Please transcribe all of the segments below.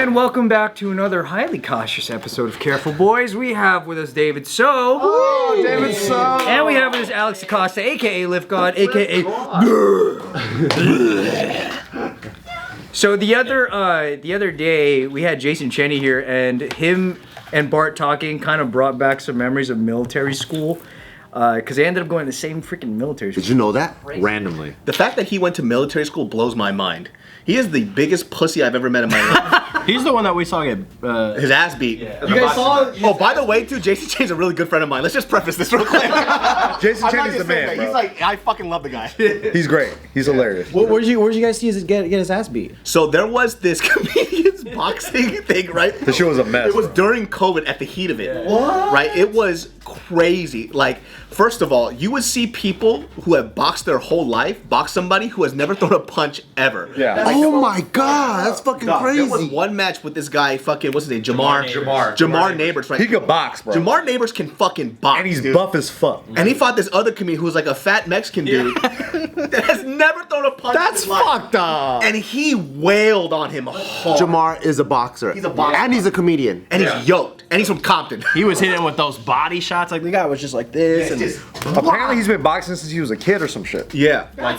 And welcome back to another highly cautious episode of Careful Boys. We have with us David So. Oh, David So. And we have with us Alex Acosta, aka Lift God, aka. So the other day we had Jason Cheney here, and him and Bart talking kind of brought back some memories of military school. Because they ended up going to the same freaking military school. Did you know that? Crazy. Randomly. The fact that he went to military school blows my mind. He is the biggest pussy I've ever met in my life. He's the one that we saw get his ass beat. Yeah. You guys saw? Oh, by the way, too, Jason Cheney's a really good friend of mine. Let's just preface this real quick. Jason Cheney's the man, bro. He's like, I fucking love the guy. He's great. He's hilarious. Where'd you guys see his get his ass beat? So there was this comedian's boxing thing, right? The show was a mess. It was during COVID at the heat of it. What? Right? It was crazy. Like, first of all, you would see people who have boxed their whole life box somebody who has never thrown a punch ever. Yeah. Like, Oh my god, that's fucking crazy. There was one match with this guy, fucking, what's his name? Jamar Neighbors, right? He could box, bro. Jamar Neighbors can fucking box. And he's dude. buff as fuck. And he fought this other comedian who's like a fat Mexican dude that has never thrown a punch. That's in his life. fucked up. And he wailed on him hard. Jamar is a boxer. He's a boxer. And he's a comedian. And he's yoked. And he's from Compton. He was hitting with those body shots, like the guy was just like this. And Apparently he's been boxing since he was a kid or some shit. Yeah. How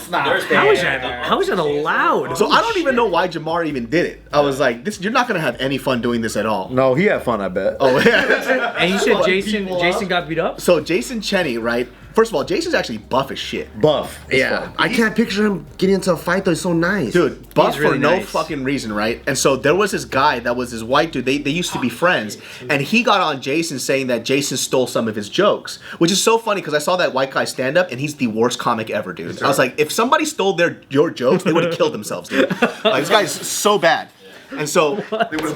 is that allowed? So I don't even know why Jamar even did it. I was like, this, you're not gonna have any fun doing this at all. No, he had fun, I bet. Oh yeah. And you said Jason got beat up? So Jason Cheney, right? First of all, Jason's actually buff as shit. Buff. as Yeah. fuck. I can't picture him getting into a fight though. He's so nice. Dude, buff He's really for no nice. fucking reason, right? And so there was this guy that was this white dude. They used to be friends. And he got on Jason saying that Jason stole some of his jokes. Which is so funny because I saw that white guy stand up and he's the worst comic ever, dude. I was like, if somebody stole your jokes, they would have killed themselves, dude. Like, this guy's so bad. And so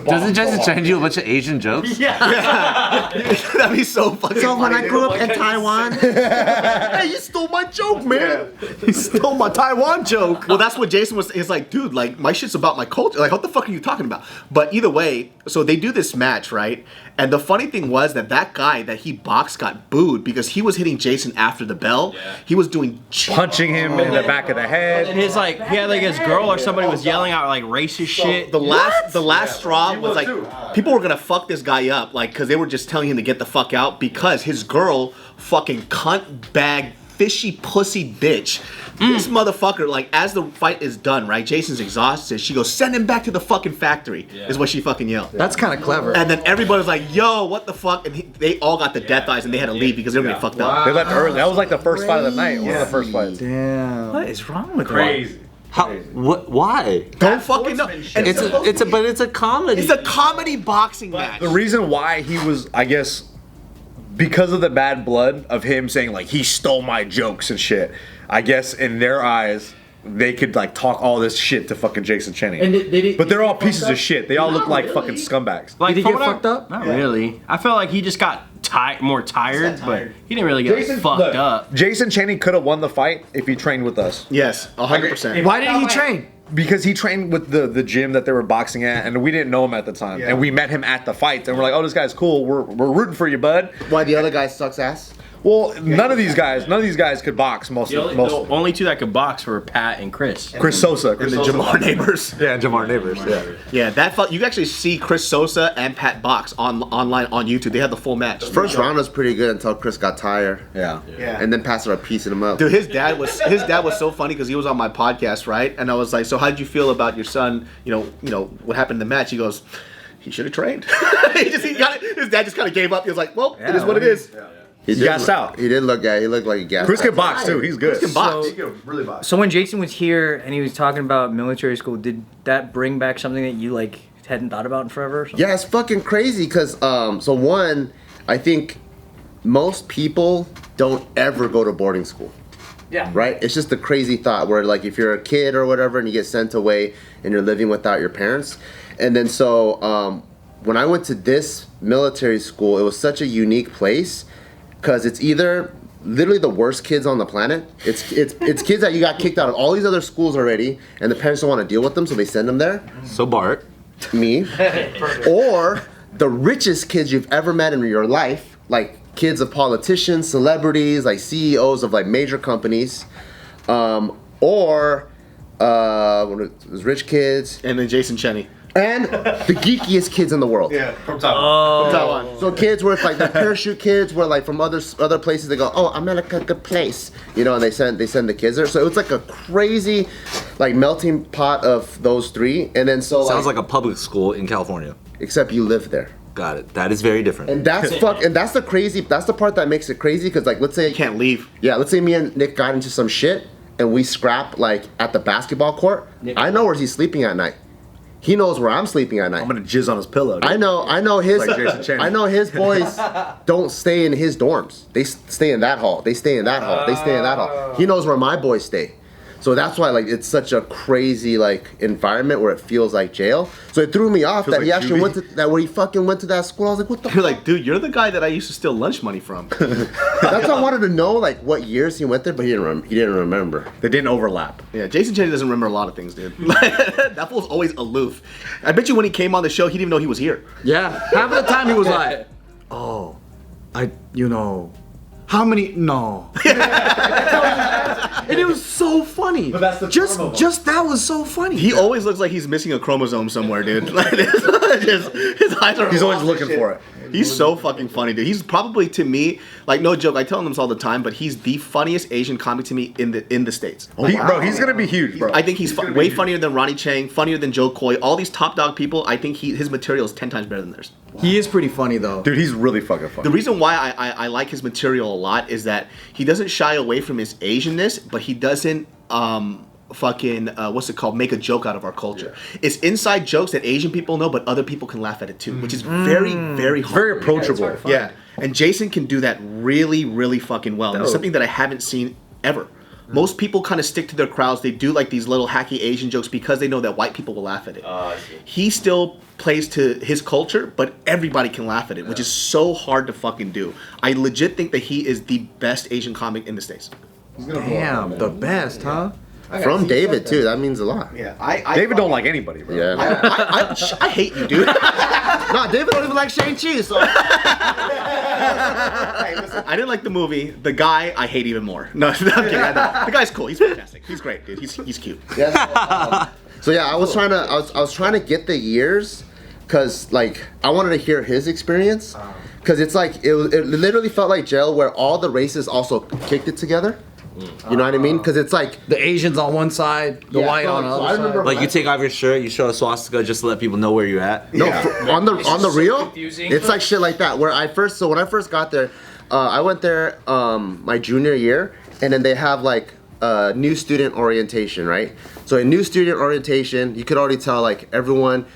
Doesn't Jason Cheney do a bunch of Asian jokes? that'd be so fucking So when funny, I grew dude. up in Taiwan, Hey, you stole my joke, man. he stole my Taiwan joke. Well, that's what Jason was. He's like, dude, like my shit's about my culture. Like, what the fuck are you talking about? But either way, so they do this match, right? And the funny thing was that guy that he boxed got booed because he was hitting Jason after the bell. He was doing Punching him in the back of the head. his like, he had like his girl or somebody was yelling out like racist shit. The last straw was like people were gonna fuck this guy up, like because they were just telling him to get the fuck out because his girl fucking cunt bag fishy pussy bitch. This motherfucker, like as the fight is done, right? Jason's exhausted. She goes, send him back to the fucking factory. Is what she fucking yelled. That's kind of clever. And then everybody was like, yo, what the fuck? And they all got the death eyes and they had to leave because they were getting fucked up. They left early. That was like the first fight of the night. One of the first fights. Damn. What is wrong with Crazy. How? What? Why? Don't fucking know. And But it's a comedy. it's a comedy boxing match. The reason why he was, I guess, because of the bad blood of him saying like he stole my jokes and shit, I guess in their eyes they could like talk all this shit to fucking Jason Cheney. And But they're all pieces of shit. They all look like fucking scumbags. Like, Did he from get what I- fucked up? Not really. I felt like he just got more tired, but he didn't really get fucked up. Jason Cheney could have won the fight if he trained with us. Yes, 100%. Why didn't he train? Because he trained with the gym that they were boxing at, and we didn't know him at the time. And we met him at the fight, and we're like, oh, this guy's cool. We're rooting for you, bud. Why the other guy sucks ass? Well, none of these guys could box. The only two that could box were Pat and Chris. Chris Sosa. And the Jamar Neighbors. Yeah, Jamar Neighbors. Yeah. Yeah, you can actually see Chris Sosa and Pat box online on YouTube. They had the full match. First round was pretty good until Chris got tired. Yeah. And then Pastor are piecing him up. Dude, his dad was so funny because he was on my podcast, right? And I was like, so how did you feel about your son? You know what happened in the match? He goes, he should have trained. His dad just kind of gave up. He was like, well, it is what it is. He gassed out. He looked like a gas. Chris can box too. He's good. Chris can box. So when Jason was here and he was talking about military school, did that bring back something that you like hadn't thought about in forever? Or something? Yeah, it's fucking crazy because so one, I think most people don't ever go to boarding school. Yeah. Right? It's just a crazy thought where like if you're a kid or whatever and you get sent away and you're living without your parents. And then so when I went to this military school, it was such a unique place because it's either literally the worst kids on the planet. It's kids that you got kicked out of all these other schools already and the parents don't want to deal with them so they send them there. So Bart. Me. Or the richest kids you've ever met in your life, like kids of politicians, celebrities, like CEOs of like major companies, or when it was rich kids. And then Jason Cheney. And the geekiest kids in the world. Yeah, from Taiwan. So kids were like the parachute kids were like from other places. They go, oh, America, good place, you know, and they send the kids there. So it was like a crazy, like melting pot of those three. And then Sounds like a public school in California. except you live there. Got it. That is very different. And that's that's the part that makes it crazy. Because like, let's say You can't leave. Yeah, let's say me and Nick got into some shit and we scrap like at the basketball court. I know where he's sleeping at night. He knows where I'm sleeping at night. I'm gonna jizz on his pillow. Dude. I know his. Like Jason Cheney. I know his boys don't stay in his dorms. They stay in that hall. They stay in that hall. They stay in that hall. He knows where my boys stay. So that's why like it's such a crazy like environment where it feels like jail. So it threw me off that like he actually juvie. went to that where he fucking went to that school. I was like, what the? You're like, dude, you're the guy that I used to steal lunch money from. That's why I wanted to know like what years he went there, but he didn't remember. They didn't overlap. Yeah, Jason Cheney doesn't remember a lot of things, dude. That fool's always aloof. I bet you when he came on the show, he didn't even know he was here. Yeah. Half of the time he was like, oh, how many? No. And it was so funny. But that's the charm of him. just that was so funny. He always looks like he's missing a chromosome somewhere, dude. Like, his eyes are. He's always looking for it. He's so fucking funny, dude. He's probably to me, like no joke. I tell him this all the time, but he's the funniest Asian comic to me in the States. Bro, he's gonna be huge, bro. I think he's gonna be way huge. funnier than Ronnie Chang, funnier than Joe Coy. All these top dog people, I think his material is 10 times better than theirs. He is pretty funny though. Dude, he's really fucking funny. The reason why I like his material a lot is that he doesn't shy away from his Asianness, but he doesn't make a joke out of our culture. It's inside jokes that Asian people know, but other people can laugh at it too, which is very, very hard. Very approachable. Yeah, and Jason can do that really, really fucking well. And it's something that I haven't seen ever. Most people kind of stick to their crowds. They do like these little hacky Asian jokes because they know that white people will laugh at it. He still plays to his culture, but everybody can laugh at it, which is so hard to fucking do. I legit think that he is the best Asian comic in the States. Damn, the best, huh? From David too. That means a lot. Yeah, David don't like anybody, bro. Yeah. I hate you, dude. No, David don't even like Shang-Chi. So I didn't like the movie. The guy, I hate even more. No, I'm kidding. The guy's cool. He's fantastic. He's great, dude. He's cute. So yeah, I was trying to get the years, cause like I wanted to hear his experience, cause it's like it literally felt like jail where all the races also kicked it together. You know what I mean? Cause it's like The Asians on one side, the white on the other side. Like you take off your shirt, you show a swastika just to let people know where you're at. No, on the real, confusing. it's like shit like that. When I first got there, I went there my junior year, and then they have like new student orientation, right? So in new student orientation, you could already tell like everyone,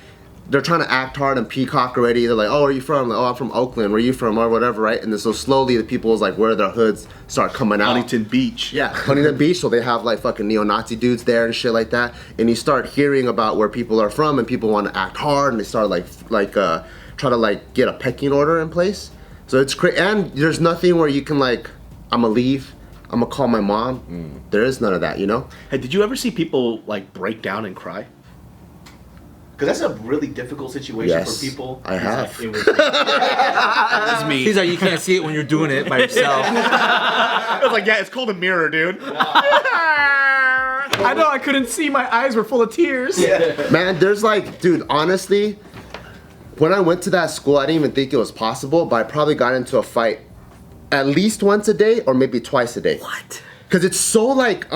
they're trying to act hard and peacock already. They're like, oh, where are you from? Like, oh, I'm from Oakland. Where are you from? Or whatever, right? And then so slowly the people's like where their hoods start coming out. Huntington Beach. Yeah, Huntington Beach. So they have like fucking neo-Nazi dudes there and shit like that. And you start hearing about where people are from, and people want to act hard, and they start try to like get a pecking order in place. So it's crazy. And there's nothing where you can like, I'ma leave, I'ma call my mom. There is none of that, you know. Hey, did you ever see people like break down and cry? Because that's a really difficult situation Yes, for people. I have. It was me. He's like, you can't see it when you're doing it by yourself. I was like, yeah, it's called a mirror, dude. I know I couldn't see. My eyes were full of tears. Man, there's like, dude, honestly, when I went to that school, I didn't even think it was possible, but I probably got into a fight at least once a day or maybe twice a day. What? Because it's so like,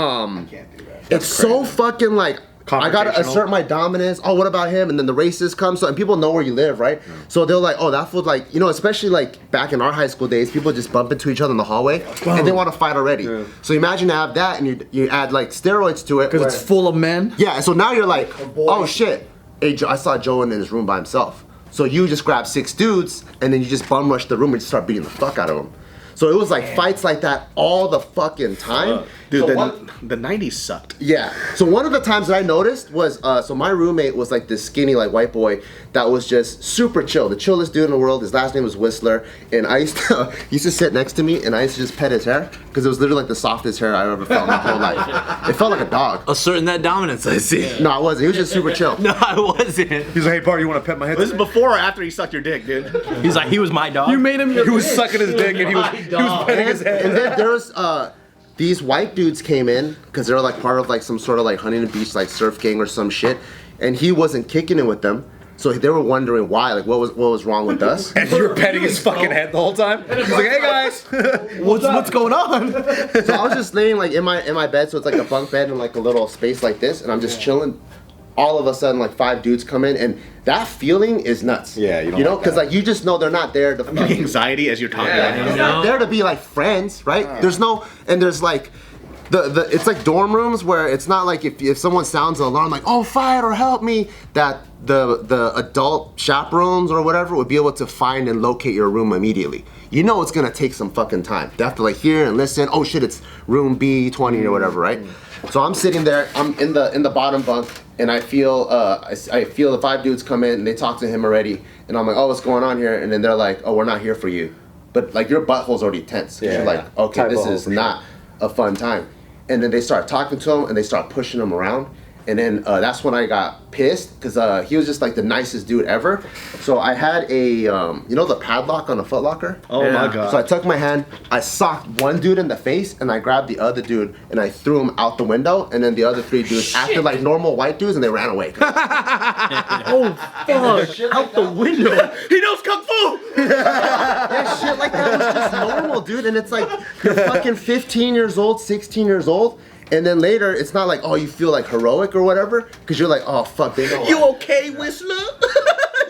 it's so fucking like, I gotta assert my dominance. Oh, what about him? And then the racists come, and people know where you live, right? So they're like, oh, that fool, like, you know, especially like back in our high school days, people just bump into each other in the hallway, and they want to fight already. So imagine to have that, and you add like steroids to it. Because it's full of men. Yeah, so now you're like, oh shit, hey, I saw Joe in his room by himself. So you just grab 6 dudes, and then you just bum rush the room and just start beating the fuck out of them. So it was like fights like that all the fucking time. Dude, So the 90s sucked. yeah. So one of the times that I noticed was, so my roommate was like this skinny like white boy that was just super chill, the chillest dude in the world. His last name was Whistler, and I used to he used to sit next to me, and I used to just pet his hair because it was literally like the softest hair I ever felt in my whole life. It felt like a dog. Asserting that dominance, I see. No, I wasn't. He was just super chill. No, I wasn't. He's like, hey, Bart, you want to pet my head? This is before or after he sucked your dick, dude? He's like, he was my dog. You made him your He was sucking his dick and he was petting his head. And then there was these white dudes came in because they were like part of like some sort of like Huntington Beach like surf gang or some shit, and he wasn't kicking it with them. So they were wondering why, like what was wrong with us. And you were petting his fucking head the whole time. He's like, hey guys, What's going on? So I was just laying like in my bed, so it's like a bunk bed in like a little space like this, and I'm just chilling. All of a sudden, like 5 dudes come in, and that feeling is nuts. Yeah, you don't know, like because that. like you just know they're not there to fucking Anxiety as you're talking. they're not there to be like friends, right? There's no, and there's like the it's like dorm rooms where it's not like if someone sounds an alarm like, oh, fight or help me, that the adult chaperones or whatever would be able to find and locate your room immediately. You know it's gonna take some fucking time. They have to like hear and listen. Oh shit, it's room B20 or whatever, right? So I'm sitting there. I'm in the bottom bunk, and I feel I feel the 5 dudes come in and they talk to him already, and I'm like, oh, what's going on here? And then they're like, oh, we're not here for you. But like your butthole's already tense. Yeah, You're like, okay, Tight this butthole is for not a fun time. And then they start talking to him and they start pushing him around. And then that's when I got pissed because he was just like the nicest dude ever. So I had a, you know the padlock on a Foot Locker? Oh my god. So I took my hand, I socked one dude in the face, and I grabbed the other dude and I threw him out the window. And then the other 3 dudes acted like normal white dudes and they ran away. Oh fuck! Out the window. He knows kung fu. Yeah, shit like that was just normal, dude. And it's like you're fucking 15 years old, 16 years old. And then later, it's not like, oh, you feel like heroic or whatever, because you're like, oh, fuck, they know. You okay, Whistler?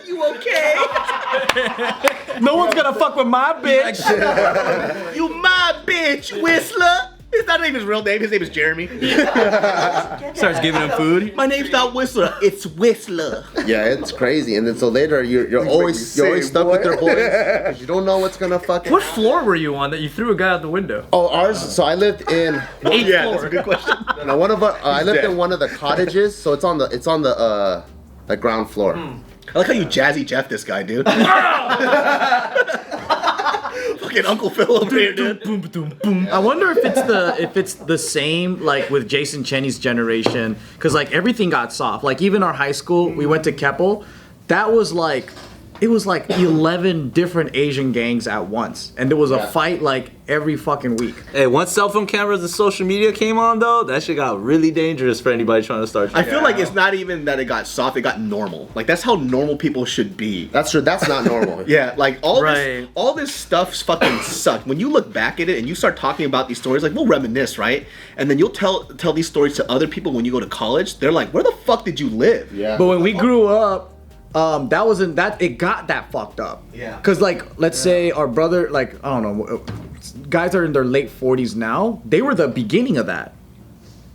You okay? No one's gonna fuck with my bitch. You my bitch, Whistler. It's not even his real name. His name is Jeremy. Starts giving him food. My name's not Whistler. It's Whistler. Yeah, it's crazy. And then so later, you're always stuck with your boys because you don't know what's gonna fucking. What floor were you on that you threw a guy out the window? Oh, ours. So I lived in. Yeah, that's a good question. No, I lived in one of the cottages. So it's on the ground floor. I like how you Jazzy Jeff this guy, dude. Fucking Uncle Phil over here, dude. I wonder if it's the same like with Jason Cheney's generation, because like everything got soft. Like even our high school, we went to Keppel. That was like, it was like 11 different Asian gangs at once, and there was a fight like every fucking week. Hey, once cell phone cameras and social media came on, though, that shit got really dangerous for anybody trying to start. I feel like it's not even that it got soft; it got normal. Like that's how normal people should be. That's true. That's not normal. Yeah, like all Right. this stuff fucking sucked. When you look back at it and you start talking about these stories, like we'll reminisce, right? And then you'll tell these stories to other people when you go to college. They're like, "Where the fuck did you live?" Yeah. But when we grew up, that wasn't that. It got that fucked up. Yeah. Cause like, let's say our brother, like I don't know, guys are in their late 40s now. They were the beginning of that.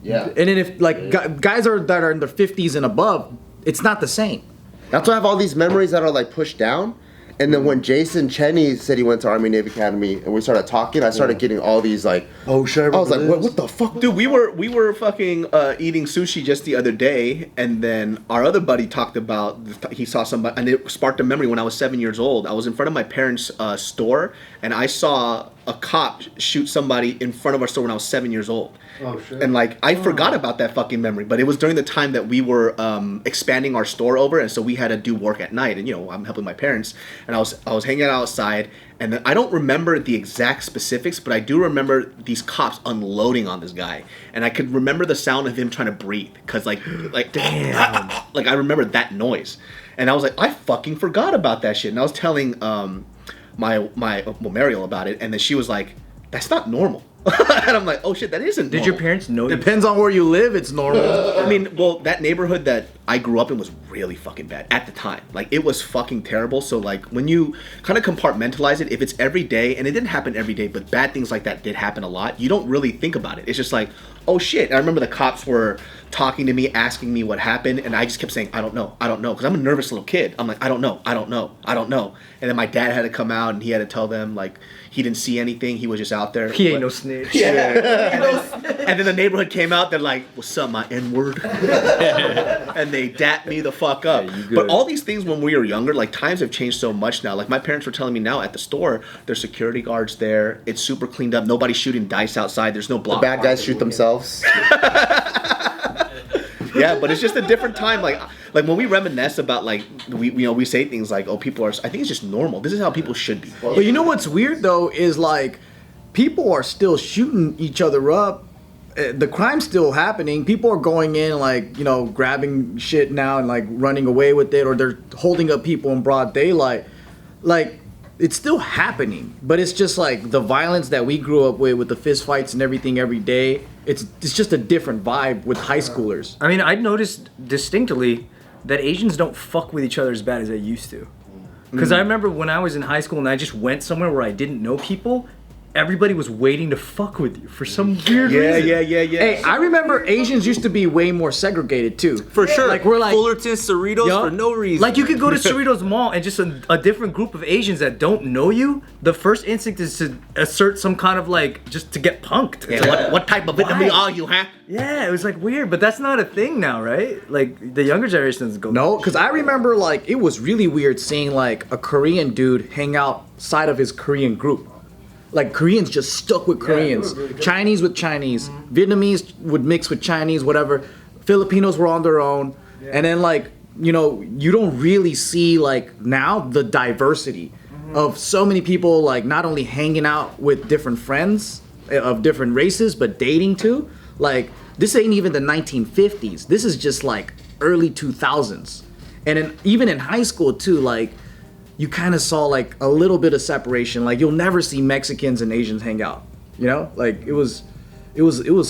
Yeah. And then if like guys that are in their 50s and above, it's not the same. That's why I have all these memories that are like pushed down. And then when Jason Cheney said he went to Army Navy Academy and we started talking, I started getting all these like, oh shit. I was like, what the fuck? Dude, we were fucking eating sushi just the other day, and then our other buddy talked about he saw somebody, and it sparked a memory when I was 7 years old. I was in front of my parents' store, and I saw a cop shoot somebody in front of our store when I was 7 years old. Oh shit. And like I forgot about that fucking memory, but it was during the time that we were expanding our store over, and so we had to do work at night, and you know I'm helping my parents, and I was hanging out outside, and then I don't remember the exact specifics, but I do remember these cops unloading on this guy, and I could remember the sound of him trying to breathe, cause like damn, like I remember that noise, and I was like I fucking forgot about that shit, and I was telling my Mariel about it, and then she was like, that's not normal. And I'm like, oh shit, that isn't normal. Did your parents know? Depends on where you live. It's normal. I mean, well, that neighborhood that I grew up in was really fucking bad at the time. Like, it was fucking terrible. So, like, when you kind of compartmentalize it, if it's every day, and it didn't happen every day, but bad things like that did happen a lot, you don't really think about it. It's just like, oh shit. And I remember the cops were talking to me, asking me what happened, and I just kept saying, I don't know, because I'm a nervous little kid. I'm like, I don't know. And then my dad had to come out, and he had to tell them, like, he didn't see anything. He was just out there. He ain't no snitch. Yeah. And then the neighborhood came out. They're like, "What's up, my N-word?" And they dapped me the fuck up. But all these things when we were younger, like times have changed so much now. Like my parents were telling me now at the store, there's security guards there. It's super cleaned up. Nobody's shooting dice outside. There's no block. The bad guys shoot themselves. Yeah, but it's just a different time. Like when we reminisce about like we say things like, "Oh, people are." I think it's just normal. This is how people should be. But you know what's weird though is like people are still shooting each other up the crime's still happening. People are going in like, you know, grabbing shit now and like running away with it, or they're holding up people in broad daylight. Like, it's still happening, but it's just like the violence that we grew up with the fist fights and everything every day. It's just a different vibe with high schoolers. I mean, I noticed distinctly that Asians don't fuck with each other as bad as they used to. Because I remember when I was in high school and I just went somewhere where I didn't know people, everybody was waiting to fuck with you for some weird reason. Yeah. Hey, I remember Asians used to be way more segregated too. For sure. Like we're like Fullerton, Cerritos Yup. for no reason. Like you could go to Cerritos Mall and just a different group of Asians that don't know you, the first instinct is to assert some kind of like, just to get punked. It's like, What type of Vietnamese are you, huh? yeah, it was like weird, but that's not a thing now, right? Like the younger generation doesn't go. No, because I remember like it was really weird seeing like a Korean dude hang outside of his Korean group. Like Koreans just stuck with Koreans, Chinese with Chinese, Vietnamese would mix with Chinese, whatever. Filipinos were on their own, and then like, you know, you don't really see like now the diversity of so many people like not only hanging out with different friends of different races, but dating too. Like this ain't even the 1950s. This is just like early 2000s, and even in high school too, like. You kind of saw like a little bit of separation. Like you'll never see Mexicans and Asians hang out. You know, like it was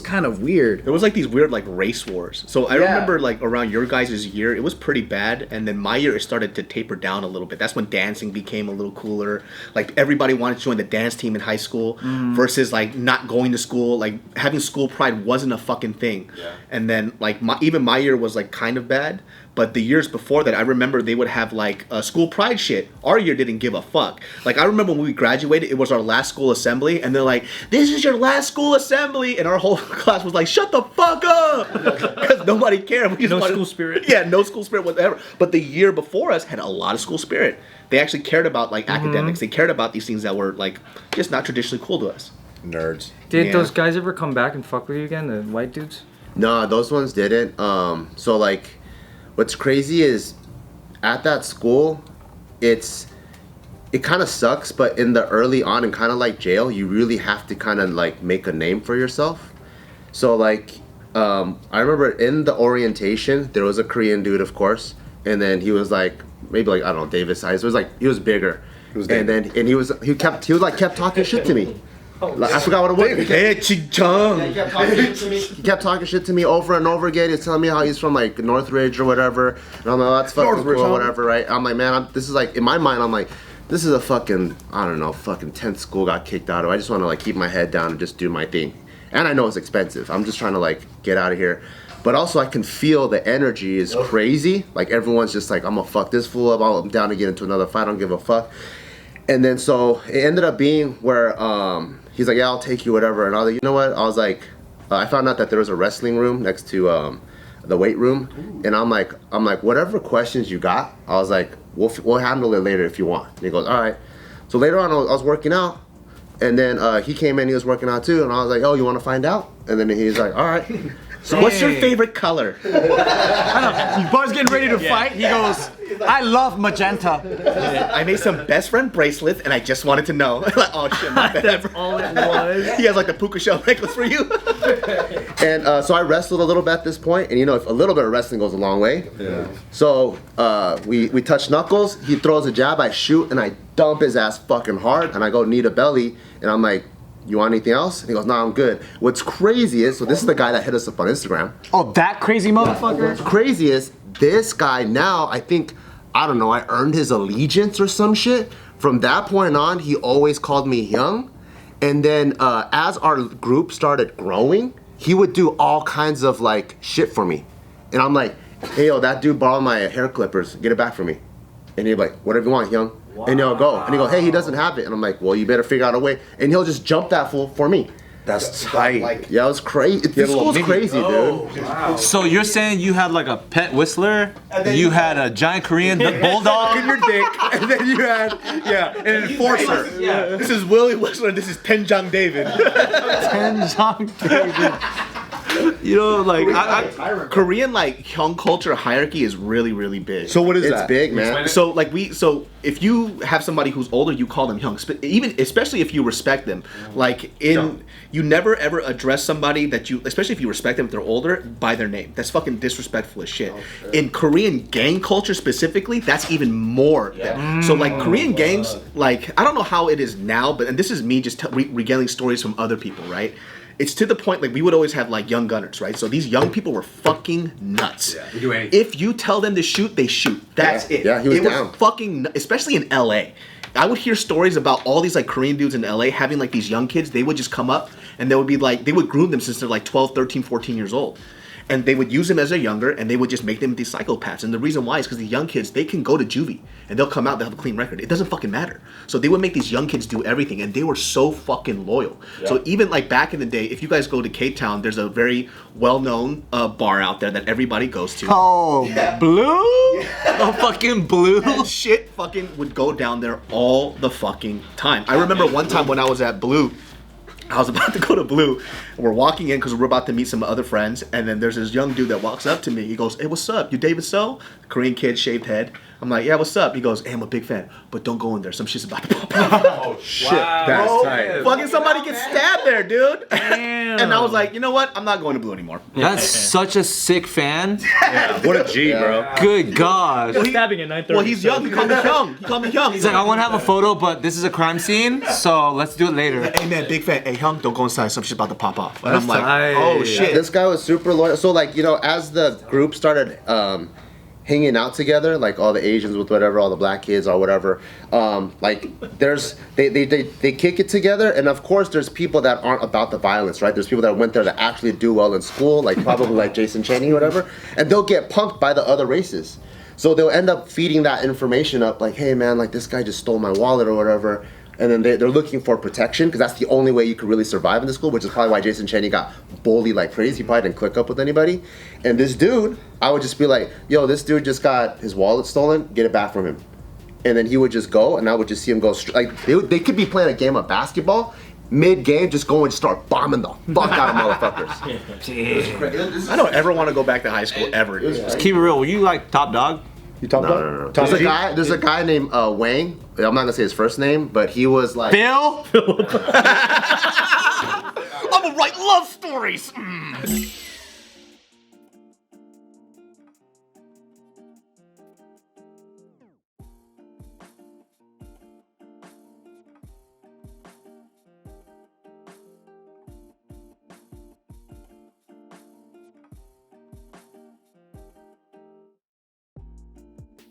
kind of weird. It was like these weird like race wars. So I remember like around your guys' year, it was pretty bad, and then my year it started to taper down a little bit. That's when dancing became a little cooler. Like everybody wanted to join the dance team in high school versus like not going to school. Like having school pride wasn't a fucking thing. Yeah. And then like even my year was like kind of bad. But the years before that, I remember they would have like school pride shit. Our year didn't give a fuck. Like I remember when we graduated, it was our last school assembly, and they're like, "This is your last school assembly," and our whole class was like, "Shut the fuck up," because nobody cared. We just school spirit. Yeah, no school spirit whatever. But the year before us had a lot of school spirit. They actually cared about like academics. They cared about these things that were like just not traditionally cool to us. Nerds. Did those guys ever come back and fuck with you again, the white dudes? No, those ones didn't. So like, what's crazy is at that school, it kind of sucks, but in the early on and kind of like jail, you really have to kind of like make a name for yourself. So like, I remember in the orientation, there was a Korean dude, of course, and then he was like, maybe like, I don't know, Davis size. It was like, he was bigger. He kept talking shit to me. Like, I forgot what it was. Hey, Ching-chung. He kept talking shit to me over and over again. He's telling me how he's from like Northridge or whatever. And I'm like, oh, that's fucking cool or whatever, right? I'm like, man, this is like, in my mind, I'm like, this is a fucking, I don't know, fucking 10th school got kicked out of. I just want to like keep my head down and just do my thing. And I know it's expensive. I'm just trying to like get out of here. But also I can feel the energy is crazy. Like everyone's just like, I'm gonna fuck this fool up. I'm down to get into another fight. I don't give a fuck. And then so it ended up being where he's like, yeah, I'll take you, whatever. And I was like, you know what? I was like, I found out that there was a wrestling room next to the weight room. And I'm like, whatever questions you got, I was like, we'll handle it later if you want. And he goes, all right. So later on, I was working out. And then he came in, he was working out too. And I was like, oh, you want to find out? And then he's like, all right. So what's your favorite color? Buzz getting ready to fight. He goes, I love magenta. I made some best friend bracelets, and I just wanted to know. Like, oh shit, my bad. That's all it was. He has like the puka shell necklace for you. And so I wrestled a little bit at this point, and you know, a little bit of wrestling goes a long way. Yeah. So we touch knuckles. He throws a jab. I shoot, and I dump his ass fucking hard, and I go knee to belly, and I'm like, you want anything else? And he goes, no, I'm good. What's crazy is, so this is the guy that hit us up on Instagram. Oh, that crazy motherfucker? What's crazy is, this guy now, I think, I don't know, I earned his allegiance or some shit. From that point on, he always called me young. And then as our group started growing, he would do all kinds of like shit for me. And I'm like, hey, yo, that dude borrowed my hair clippers. Get it back for me. And he'd be like, whatever you want, young. Wow. And he'll go. And he go, hey, he doesn't have it. And I'm like, well, you better figure out a way. And he'll just jump that fool for me. That's tight. Yeah, it was crazy. This school's crazy, dude. Wow. So you're saying you had like a pet whistler, you had a giant Korean bulldog in your dick, and then you had an enforcer. Yeah. This is Willie Whistler. This is Tenjong David. Tenjong David. You know, like Korean like Hyung culture hierarchy is really, really big. So what is It's that? big, man. So if you have somebody who's older, you call them Hyung. Especially if you respect them. Like you never ever address somebody that you, especially if you respect them if they're older, by their name. That's fucking disrespectful as shit. In Korean gang culture specifically, that's even more. So like Korean gangs, like I don't know how it is now, but and this is me just regaling stories from other people, right? It's to the point like we would always have like young gunners, right? So these young people were fucking nuts. Yeah, we do anything. If you tell them to shoot, they shoot. That's it. Yeah, he was it down. was fucking, especially in LA. I would hear stories about all these like Korean dudes in LA having like these young kids. They would just come up and they would be like, they would groom them since they're like 12, 13, 14 years old. And they would use them as they're younger, and they would just make them these psychopaths. And the reason why is because the young kids, they can go to juvie, and they'll come out, they'll have a clean record. It doesn't fucking matter. So they would make these young kids do everything, and they were so fucking loyal. Yeah. So even like back in the day, if you guys go to Cape Town, there's a very well-known bar out there that everybody goes to. oh, Blue? Oh, fucking Blue. And shit fucking would go down there all the fucking time. I remember one time when I was at Blue, I was about to go to Blue, and we're walking in because we're about to meet some other friends, and then there's this young dude that walks up to me. He goes, "Hey, what's up? You David So?" Korean kid, shaved head. I'm like, "Yeah, what's up?" He goes, "Hey, I'm a big fan, but don't go in there. Some shit's about to pop off." Oh shit, that's tight. Fucking somebody gets stabbed there, dude. And I was like, you know what? I'm not going to Blue anymore. That's such a sick fan. Yeah, what a G, bro. Good gosh. Stabbing at 9:30. Well, he's young. You call me young. You call me young. He's like, I want to have a photo, but this is a crime scene, so let's do it later. "Hey man, big fan. Hey, Hyung, don't go inside. Some shit's about to pop off." And I'm like, tight. oh shit. This guy was super loyal. So like, you know, as the group started hanging out together, like all the Asians with whatever, all the black kids or whatever, like they kick it together, and of course there's people that aren't about the violence, right? There's people that went there to actually do well in school, like probably like Jason Cheney or whatever, and they'll get punked by the other races. So they'll end up feeding that information up, like, hey man, like this guy just stole my wallet or whatever. And then they're looking for protection because that's the only way you could really survive in the school, which is probably why Jason Cheney got bullied like crazy. He probably didn't click up with anybody. And this dude, I would just be like, yo, this dude just got his wallet stolen, get it back from him. And then he would just go, and I would just see him go like they could be playing a game of basketball, mid-game, just go and start bombing the fuck out of motherfuckers. I don't ever want to go back to high school ever. Just keep it real. Were you like top dog? You talk about? No. There's a guy named Wang. I'm not gonna say his first name, but he was like Bill? I'm gonna write love stories.